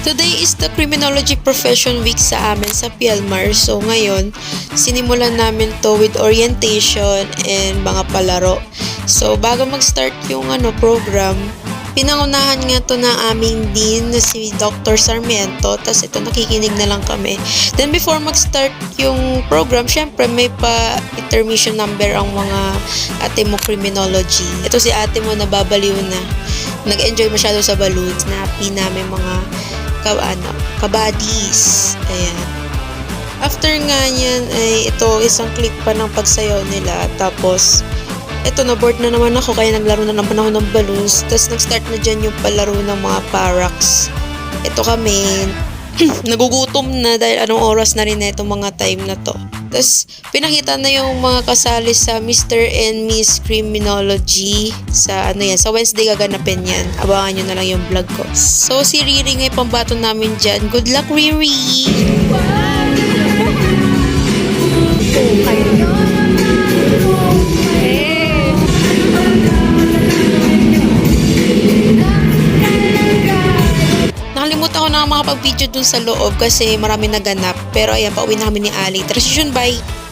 Today is the Criminology Profession Week sa amin sa PLMAR. So ngayon, sinimulan namin to with orientation and mga palaro. So bago mag-start yung program, pinangunahan nga to ng aming dean na si Dr. Sarmiento. Tapos ito, nakikinig na lang kami. Then before mag-start yung program, syempre may pa-intermission number ang mga ate mo criminology. Ito si ate mo nababaliw na. Nag-enjoy masyado sa balloons. Napi namin mga kabadis. Ayan. After nga yan ay ito isang clip pa ng pagsayaw nila. Tapos ito, na-bored na naman ako kaya naglaro na naman ako ng balloons. Tapos nag-start na dyan yung palaro ng mga parax. Ito kami, nagugutom na dahil anong oras na rin na itong mga time na to. Tapos pinakita na yung mga kasali sa Mr. and Miss Criminology sa sa Wednesday gaganapin yan. Abangan nyo na lang yung vlog ko. So si Riri ngay pambato namin dyan. Good luck, Riri! Nakalimutan ko na makapag-video dun sa loob kasi marami naganap. Pero ayan, pauwi na kami ni Ali. Transition, bye!